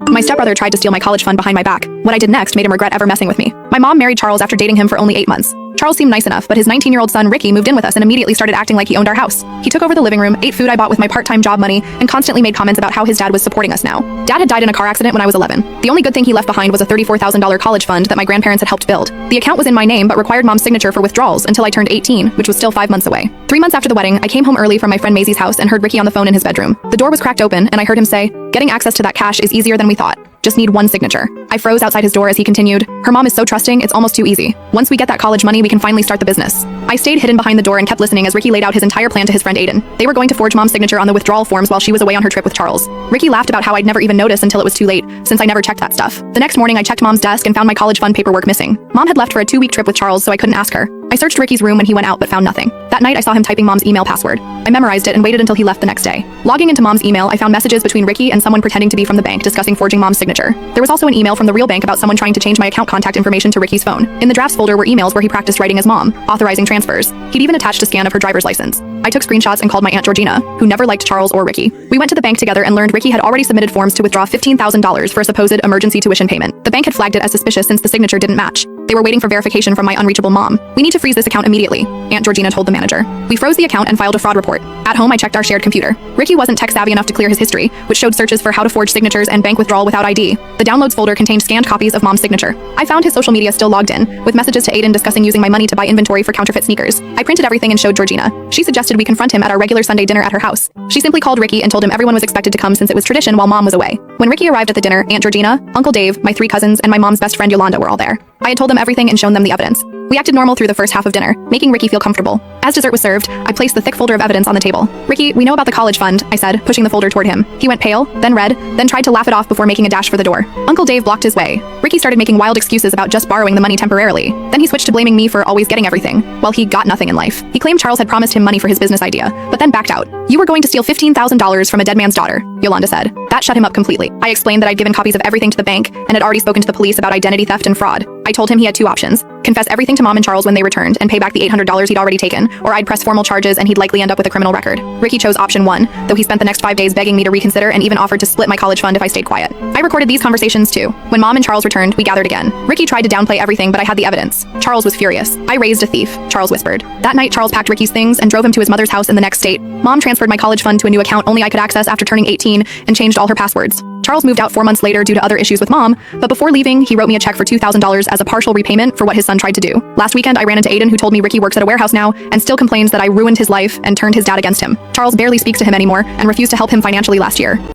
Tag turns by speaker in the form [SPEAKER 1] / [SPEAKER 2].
[SPEAKER 1] My stepbrother tried to steal my college fund behind my back. What I did next made him regret ever messing with me. My mom married Charles after dating him for only 8 months. Charles seemed nice enough, but his 19-year-old son Ricky moved in with us and immediately started acting like he owned our house. He took over the living room, ate food I bought with my part-time job money, and constantly made comments about how his dad was supporting us now. Dad had died in a car accident when I was 11. The only good thing he left behind was a $34,000 college fund that my grandparents had helped build. The account was in my name but required mom's signature for withdrawals until I turned 18, which was still 5 months away. 3 months after the wedding, I came home early from my friend Maisie's house and heard Ricky on the phone in his bedroom. The door was cracked open and I heard him say, "Getting access to that cash is easier than we thought. Just need one signature." I froze outside his door as he continued, "Her mom is so trusting, it's almost too easy. Once we get that college money, we can finally start the business." I stayed hidden behind the door and kept listening as Ricky laid out his entire plan to his friend Aiden. They were going to forge mom's signature on the withdrawal forms while she was away on her trip with Charles. Ricky laughed about how I'd never even noticed until it was too late, since I never checked that stuff. The next morning, I checked mom's desk and found my college fund paperwork missing. Mom had left for a 2-week trip with Charles, so I couldn't ask her. I searched Ricky's room when he went out but found nothing. That night, I saw him typing mom's email password. I memorized it and waited until he left the next day. Logging into mom's email, I found messages between Ricky and someone pretending to be from the bank discussing forging mom's signature. There was also an email from the real bank about someone trying to change my account contact information to Ricky's phone. In the drafts folder were emails where he practiced writing as mom, authorizing transfers. He'd even attached a scan of her driver's license. I took screenshots and called my Aunt Georgina, who never liked Charles or Ricky. We went to the bank together and learned Ricky had already submitted forms to withdraw $15,000 for a supposed emergency tuition payment. The bank had flagged it as suspicious since the signature didn't match. They were waiting for verification from my unreachable mom. "We need to freeze this account immediately," Aunt Georgina told the manager. We froze the account and filed a fraud report. At home, I checked our shared computer. Ricky wasn't tech-savvy enough to clear his history, which showed searches for how to forge signatures and bank withdrawal without ID. The downloads folder contained scanned copies of mom's signature. I found his social media still logged in, with messages to Aiden discussing using my money to buy inventory for counterfeit sneakers. I printed everything and showed Georgina. She suggested we confront him at our regular Sunday dinner at her house. She simply called Ricky and told him everyone was expected to come since it was tradition while mom was away. When Ricky arrived at the dinner, Aunt Georgina, Uncle Dave, my 3 cousins, and my mom's best friend Yolanda were all there. I had told them everything and shown them the evidence. We acted normal through the first half of dinner, making Ricky feel comfortable. As dessert was served, I placed the thick folder of evidence on the table. "Ricky, we know about the college fund," I said, pushing the folder toward him. He went pale, then red, then tried to laugh it off before making a dash for the door. Uncle Dave blocked his way. Ricky started making wild excuses about just borrowing the money temporarily. Then he switched to blaming me for always getting everything. Well, he got nothing in life. He claimed Charles had promised him money for his business idea, but then backed out. "You were going to steal $15,000 from a dead man's daughter," Yolanda said. That shut him up completely. I explained that I'd given copies of everything to the bank and had already spoken to the police about identity theft and fraud. I told him he had 2 options: confess everything to mom and Charles when they returned and pay back the $800 he'd already taken, or I'd press formal charges and he'd likely end up with a criminal record. Ricky chose option 1, though he spent the next 5 days begging me to reconsider and even offered to split my college fund if I stayed quiet. I recorded these conversations too. When mom and Charles returned, we gathered again. Ricky tried to downplay everything, but I had the evidence. Charles was furious. "I raised a thief," Charles whispered. That night, Charles packed Ricky's things and drove him to his mother's house in the next state. Mom transferred my college fund to a new account only I could access after turning 18 and changed all her passwords. Charles moved out 4 months later due to other issues with mom, but before leaving, he wrote me a check for $2,000 as a partial repayment for what his son tried to do. Last weekend, I ran into Aiden, who told me Ricky works at a warehouse now and still complains that I ruined his life and turned his dad against him. Charles barely speaks to him anymore and refused to help him financially last year.